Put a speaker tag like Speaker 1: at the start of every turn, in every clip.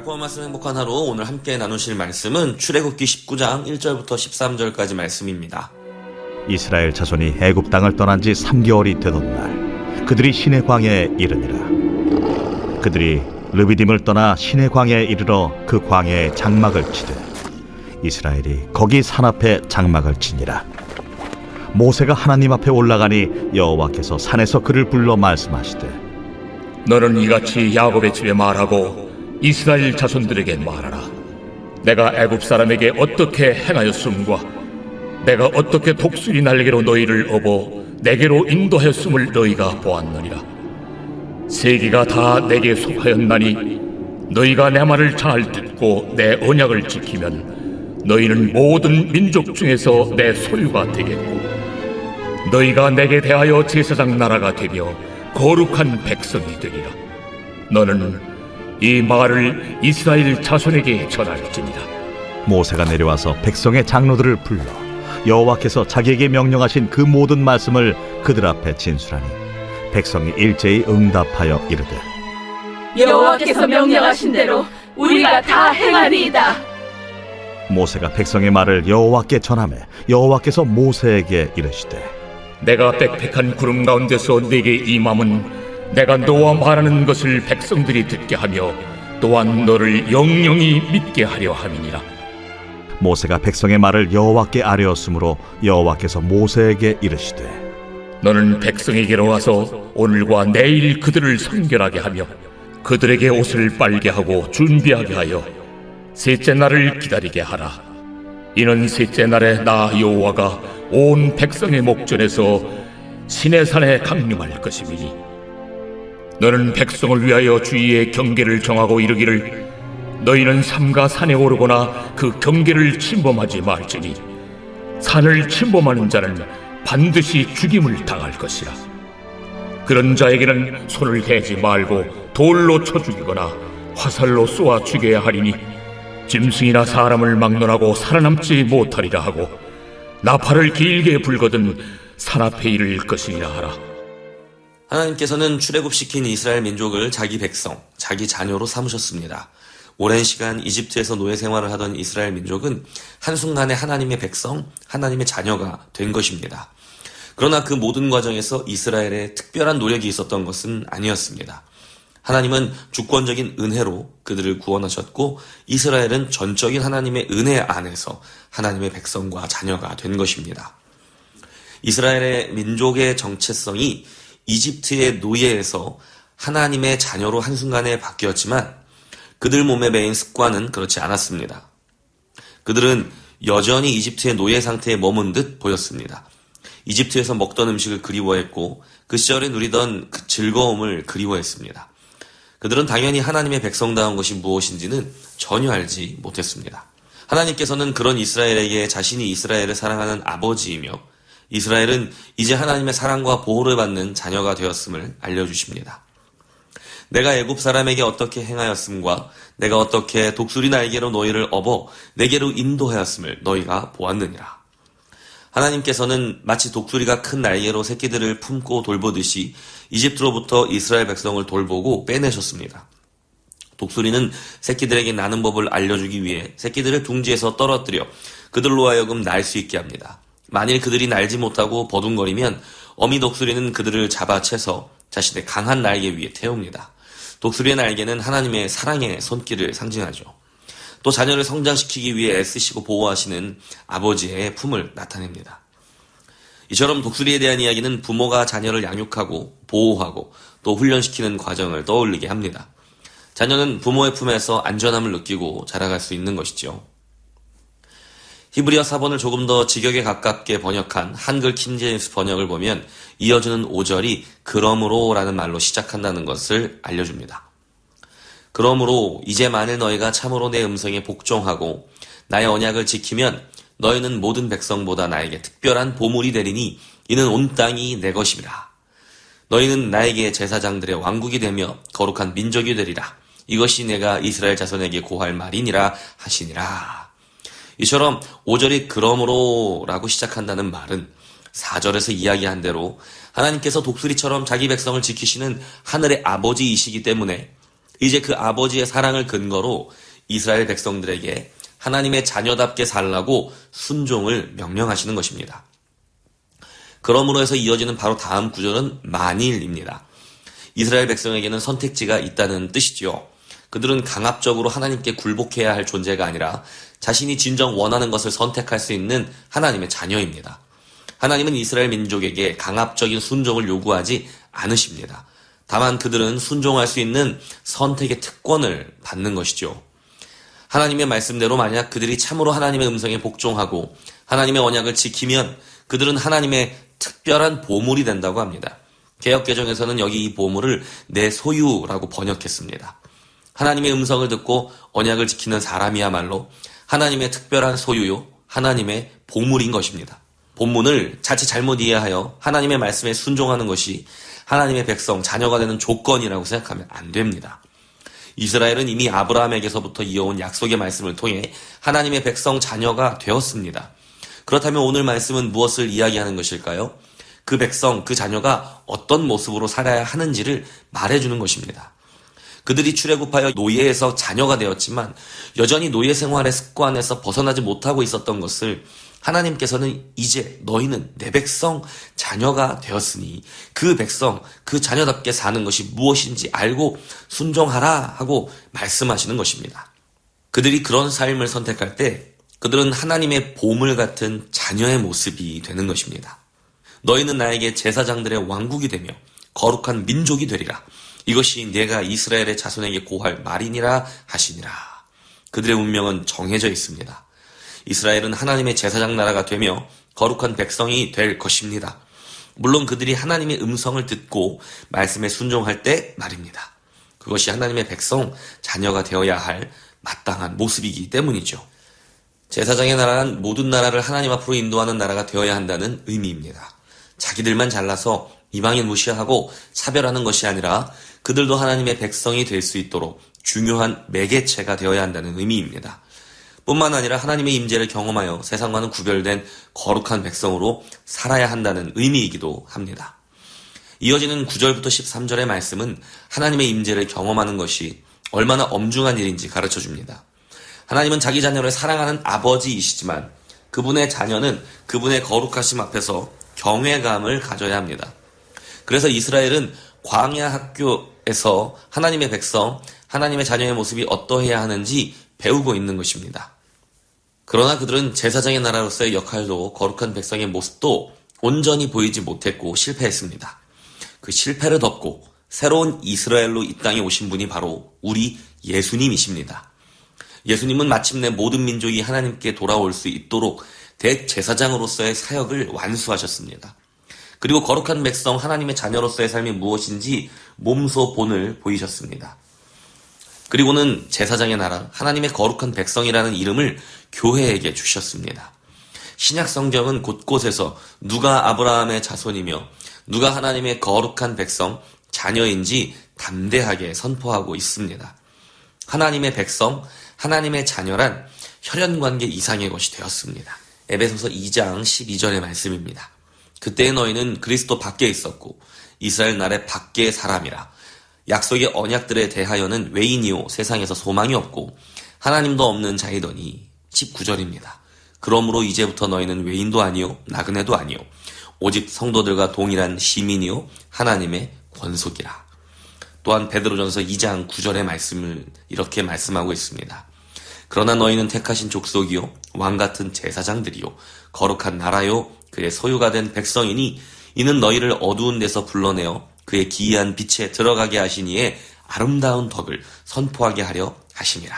Speaker 1: 달콤한 말씀 행복한 하루, 오늘 함께 나누실 말씀은 출애굽기 19장 1절부터 13절까지 말씀입니다.
Speaker 2: 이스라엘 자손이 애굽 땅을 떠난 지 3개월이 되던 날, 그들이 시내 광야에 이르니라. 그들이 르비딤을 떠나 시내 광야에 이르러 그 광야에 장막을 치되 이스라엘이 거기 산 앞에 장막을 치니라. 모세가 하나님 앞에 올라가니 여호와께서 산에서 그를 불러 말씀하시되,
Speaker 3: 너는 이같이 야곱의 집에 말하고 이스라엘 자손들에게 말하라. 내가 애굽 사람에게 어떻게 행하였음과 내가 어떻게 독수리 날개로 너희를 업어 내게로 인도하였음을 너희가 보았느니라. 세계가 다 내게 속하였나니 너희가 내 말을 잘 듣고 내 언약을 지키면 너희는 모든 민족 중에서 내 소유가 되겠고 너희가 내게 대하여 제사장 나라가 되며 거룩한 백성이 되리라. 너는 이 말을 이스라엘 자손에게 전할지니라.
Speaker 2: 모세가 내려와서 백성의 장로들을 불러 여호와께서 자기에게 명령하신 그 모든 말씀을 그들 앞에 진술하니 백성이 일제히 응답하여 이르되,
Speaker 4: 여호와께서 명령하신 대로 우리가 다 행하리이다.
Speaker 2: 모세가 백성의 말을 여호와께 전하매 여호와께서 모세에게 이르시되,
Speaker 3: 내가 빽빽한 구름 가운데서 네게 임함은 내가 너와 말하는 것을 백성들이 듣게 하며 또한 너를 영영히 믿게 하려 함이니라.
Speaker 2: 모세가 백성의 말을 여호와께 아뢰었으므로 여호와께서 모세에게 이르시되,
Speaker 3: 너는 백성에게로 와서 오늘과 내일 그들을 성결하게 하며 그들에게 옷을 빨게 하고 준비하게 하여 셋째 날을 기다리게 하라. 이는 셋째 날에 나 여호와가 온 백성의 목전에서 시내산에 강림할 것임이니 너는 백성을 위하여 주위의 경계를 정하고 이르기를 너희는 삼가 산에 오르거나 그 경계를 침범하지 말지니 산을 침범하는 자는 반드시 죽임을 당할 것이라. 그런 자에게는 손을 대지 말고 돌로 쳐 죽이거나 화살로 쏘아 죽여야 하리니 짐승이나 사람을 막론하고 살아남지 못하리라 하고 나팔을 길게 불거든 산 앞에 이를 것이니라 하라.
Speaker 1: 하나님께서는 출애굽시킨 이스라엘 민족을 자기 백성, 자기 자녀로 삼으셨습니다. 오랜 시간 이집트에서 노예 생활을 하던 이스라엘 민족은 한순간에 하나님의 백성, 하나님의 자녀가 된 것입니다. 그러나 그 모든 과정에서 이스라엘에 특별한 노력이 있었던 것은 아니었습니다. 하나님은 주권적인 은혜로 그들을 구원하셨고 이스라엘은 전적인 하나님의 은혜 안에서 하나님의 백성과 자녀가 된 것입니다. 이스라엘의 민족의 정체성이 이집트의 노예에서 하나님의 자녀로 한순간에 바뀌었지만 그들 몸에 배인 습관은 그렇지 않았습니다. 그들은 여전히 이집트의 노예 상태에 머문 듯 보였습니다. 이집트에서 먹던 음식을 그리워했고 그 시절에 누리던 그 즐거움을 그리워했습니다. 그들은 당연히 하나님의 백성다운 것이 무엇인지는 전혀 알지 못했습니다. 하나님께서는 그런 이스라엘에게 자신이 이스라엘을 사랑하는 아버지이며 이스라엘은 이제 하나님의 사랑과 보호를 받는 자녀가 되었음을 알려주십니다. 내가 애굽 사람에게 어떻게 행하였음과 내가 어떻게 독수리 날개로 너희를 업어 내게로 인도하였음을 너희가 보았느니라. 하나님께서는 마치 독수리가 큰 날개로 새끼들을 품고 돌보듯이 이집트로부터 이스라엘 백성을 돌보고 빼내셨습니다. 독수리는 새끼들에게 나는 법을 알려주기 위해 새끼들을 둥지에서 떨어뜨려 그들로 하여금 날 수 있게 합니다. 만일 그들이 날지 못하고 버둥거리면 어미 독수리는 그들을 잡아채서 자신의 강한 날개 위에 태웁니다. 독수리의 날개는 하나님의 사랑의 손길을 상징하죠. 또 자녀를 성장시키기 위해 애쓰시고 보호하시는 아버지의 품을 나타냅니다. 이처럼 독수리에 대한 이야기는 부모가 자녀를 양육하고 보호하고 또 훈련시키는 과정을 떠올리게 합니다. 자녀는 부모의 품에서 안전함을 느끼고 자라갈 수 있는 것이죠. 히브리어 사본을 조금 더 직역에 가깝게 번역한 한글 킹제임스 번역을 보면 이어지는 5절이 그러므로 라는 말로 시작한다는 것을 알려줍니다. 그러므로 이제 만일 너희가 참으로 내 음성에 복종하고 나의 언약을 지키면 너희는 모든 백성보다 나에게 특별한 보물이 되리니 이는 온 땅이 내 것임이라. 너희는 나에게 제사장들의 왕국이 되며 거룩한 민족이 되리라. 이것이 내가 이스라엘 자손에게 고할 말이니라 하시니라. 이처럼 5절이 그러므로 라고 시작한다는 말은 4절에서 이야기한 대로 하나님께서 독수리처럼 자기 백성을 지키시는 하늘의 아버지이시기 때문에 이제 그 아버지의 사랑을 근거로 이스라엘 백성들에게 하나님의 자녀답게 살라고 순종을 명령하시는 것입니다. 그러므로 해서 이어지는 바로 다음 구절은 만일입니다. 이스라엘 백성에게는 선택지가 있다는 뜻이지요. 그들은 강압적으로 하나님께 굴복해야 할 존재가 아니라 자신이 진정 원하는 것을 선택할 수 있는 하나님의 자녀입니다. 하나님은 이스라엘 민족에게 강압적인 순종을 요구하지 않으십니다. 다만 그들은 순종할 수 있는 선택의 특권을 받는 것이죠. 하나님의 말씀대로 만약 그들이 참으로 하나님의 음성에 복종하고 하나님의 언약을 지키면 그들은 하나님의 특별한 보물이 된다고 합니다. 개역개정에서는 여기 이 보물을 내 소유라고 번역했습니다. 하나님의 음성을 듣고 언약을 지키는 사람이야말로 하나님의 특별한 소유요, 하나님의 보물인 것입니다. 본문을 자칫 잘못 이해하여 하나님의 말씀에 순종하는 것이 하나님의 백성, 자녀가 되는 조건이라고 생각하면 안 됩니다. 이스라엘은 이미 아브라함에게서부터 이어온 약속의 말씀을 통해 하나님의 백성, 자녀가 되었습니다. 그렇다면 오늘 말씀은 무엇을 이야기하는 것일까요? 그 백성, 그 자녀가 어떤 모습으로 살아야 하는지를 말해주는 것입니다. 그들이 출애굽하여 노예에서 자녀가 되었지만 여전히 노예 생활의 습관에서 벗어나지 못하고 있었던 것을 하나님께서는 이제 너희는 내 백성, 자녀가 되었으니 그 백성, 그 자녀답게 사는 것이 무엇인지 알고 순종하라 하고 말씀하시는 것입니다. 그들이 그런 삶을 선택할 때 그들은 하나님의 보물 같은 자녀의 모습이 되는 것입니다. 너희는 나에게 제사장들의 왕국이 되며 거룩한 민족이 되리라. 이것이 내가 이스라엘의 자손에게 고할 말이니라 하시니라. 그들의 운명은 정해져 있습니다. 이스라엘은 하나님의 제사장 나라가 되며 거룩한 백성이 될 것입니다. 물론 그들이 하나님의 음성을 듣고 말씀에 순종할 때 말입니다. 그것이 하나님의 백성, 자녀가 되어야 할 마땅한 모습이기 때문이죠. 제사장의 나라는 모든 나라를 하나님 앞으로 인도하는 나라가 되어야 한다는 의미입니다. 자기들만 잘나서 이방인 무시하고 차별하는 것이 아니라 그들도 하나님의 백성이 될 수 있도록 중요한 매개체가 되어야 한다는 의미입니다. 뿐만 아니라 하나님의 임재를 경험하여 세상과는 구별된 거룩한 백성으로 살아야 한다는 의미이기도 합니다. 이어지는 9절부터 13절의 말씀은 하나님의 임재를 경험하는 것이 얼마나 엄중한 일인지 가르쳐 줍니다. 하나님은 자기 자녀를 사랑하는 아버지이시지만 그분의 자녀는 그분의 거룩하심 앞에서 경외감을 가져야 합니다. 그래서 이스라엘은 광야 학교에서 하나님의 백성, 하나님의 자녀의 모습이 어떠해야 하는지 배우고 있는 것입니다. 그러나 그들은 제사장의 나라로서의 역할도 거룩한 백성의 모습도 온전히 보이지 못했고 실패했습니다. 그 실패를 덮고 새로운 이스라엘로 이 땅에 오신 분이 바로 우리 예수님이십니다. 예수님은 마침내 모든 민족이 하나님께 돌아올 수 있도록 대제사장으로서의 사역을 완수하셨습니다. 그리고 거룩한 백성 하나님의 자녀로서의 삶이 무엇인지 몸소 본을 보이셨습니다. 그리고는 제사장의 나라 하나님의 거룩한 백성이라는 이름을 교회에게 주셨습니다. 신약 성경은 곳곳에서 누가 아브라함의 자손이며 누가 하나님의 거룩한 백성, 자녀인지 담대하게 선포하고 있습니다. 하나님의 백성, 하나님의 자녀란 혈연관계 이상의 것이 되었습니다. 에베소서 2장 12절의 말씀입니다. 그때의 너희는 그리스도 밖에 있었고 이스라엘 나라의 밖의 사람이라. 약속의 언약들에 대하여는 외인이요 세상에서 소망이 없고 하나님도 없는 자이더니 19절입니다. 그러므로 이제부터 너희는 외인도 아니요 나그네도 아니요 오직 성도들과 동일한 시민이요 하나님의 권속이라. 또한 베드로전서 2장 9절의 말씀을 이렇게 말씀하고 있습니다. 그러나 너희는 택하신 족속이요 왕같은 제사장들이요 거룩한 나라요 그의 소유가 된 백성이니 이는 너희를 어두운 데서 불러내어 그의 기이한 빛에 들어가게 하시니에 아름다운 덕을 선포하게 하려 하심이라.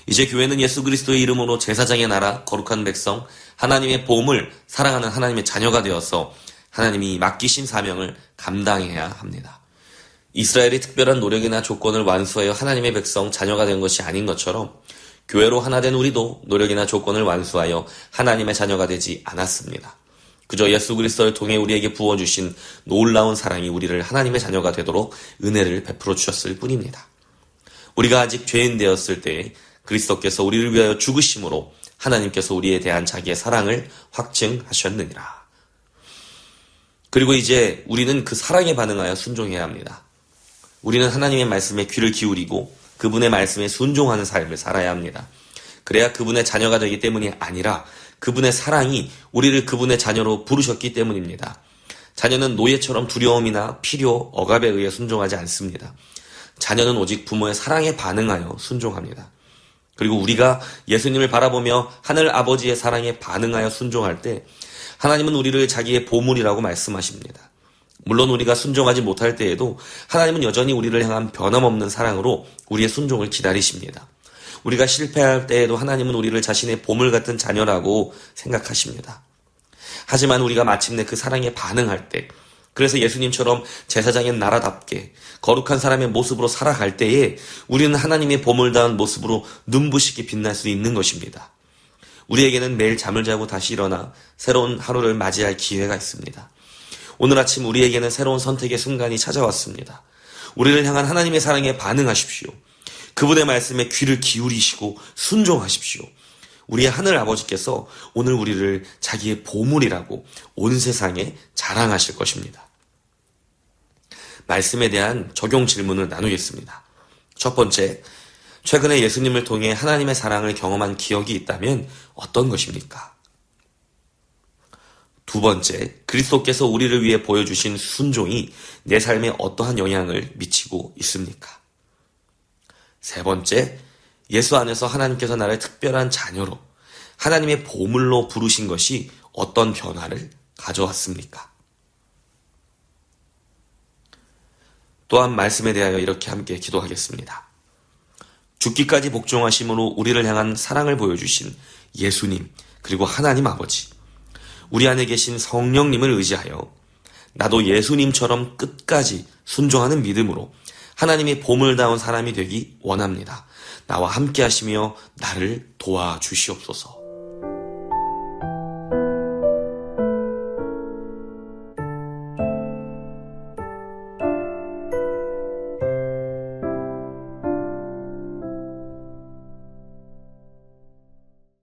Speaker 1: 이제 교회는 예수 그리스도의 이름으로 제사장의 나라, 거룩한 백성, 하나님의 보물, 사랑하는 하나님의 자녀가 되어서 하나님이 맡기신 사명을 감당해야 합니다. 이스라엘이 특별한 노력이나 조건을 완수하여 하나님의 백성, 자녀가 된 것이 아닌 것처럼 교회로 하나 된 우리도 노력이나 조건을 완수하여 하나님의 자녀가 되지 않았습니다. 그저 예수 그리스도를 통해 우리에게 부어주신 놀라운 사랑이 우리를 하나님의 자녀가 되도록 은혜를 베풀어 주셨을 뿐입니다. 우리가 아직 죄인 되었을 때 그리스도께서 우리를 위하여 죽으심으로 하나님께서 우리에 대한 자기의 사랑을 우리는 하나님의 말씀에 귀를 기울이고 그분의 말씀에 순종하는 삶을 살아야 합니다. 그래야 그분의 자녀가 되기 때문이 아니라 그분의 사랑이 우리를 그분의 자녀로 부르셨기 때문입니다. 자녀는 노예처럼 두려움이나 필요, 억압에 의해 순종하지 않습니다. 자녀는 오직 부모의 사랑에 반응하여 순종합니다. 그리고 우리가 예수님을 바라보며 하늘 아버지의 사랑에 반응하여 순종할 때 하나님은 우리를 자기의 보물이라고 말씀하십니다. 물론 우리가 순종하지 못할 때에도 하나님은 여전히 우리를 향한 변함없는 사랑으로 우리의 순종을 기다리십니다. 우리가 실패할 때에도 하나님은 우리를 자신의 보물 같은 자녀라고 생각하십니다. 하지만 우리가 마침내 그 사랑에 반응할 때, 그래서 예수님처럼 제사장의 나라답게 거룩한 사람의 모습으로 살아갈 때에 우리는 하나님의 보물다운 모습으로 눈부시게 빛날 수 있는 것입니다. 우리에게는 매일 잠을 자고 다시 일어나 새로운 하루를 맞이할 기회가 있습니다. 오늘 아침 우리에게는 새로운 선택의 순간이 찾아왔습니다. 우리를 향한 하나님의 사랑에 반응하십시오. 그분의 말씀에 귀를 기울이시고 순종하십시오. 우리의 하늘 아버지께서 오늘 우리를 자기의 보물이라고 온 세상에 자랑하실 것입니다. 말씀에 대한 적용 질문을 나누겠습니다. 첫 번째, 최근에 예수님을 통해 하나님의 사랑을 경험한 기억이 있다면 어떤 것입니까? 두 번째, 그리스도께서 우리를 위해 보여주신 순종이 내 삶에 어떠한 영향을 미치고 있습니까? 세 번째, 예수 안에서 하나님께서 나를 특별한 자녀로 하나님의 보물로 부르신 것이 어떤 변화를 가져왔습니까? 또한 말씀에 대하여 이렇게 함께 기도하겠습니다. 죽기까지 복종하심으로 우리를 향한 사랑을 보여주신 예수님 그리고 하나님 아버지, 우리 안에 계신 성령님을 의지하여 나도 예수님처럼 끝까지 순종하는 믿음으로 하나님의 보물다운 사람이 되기 원합니다. 나와 함께 하시며 나를 도와주시옵소서.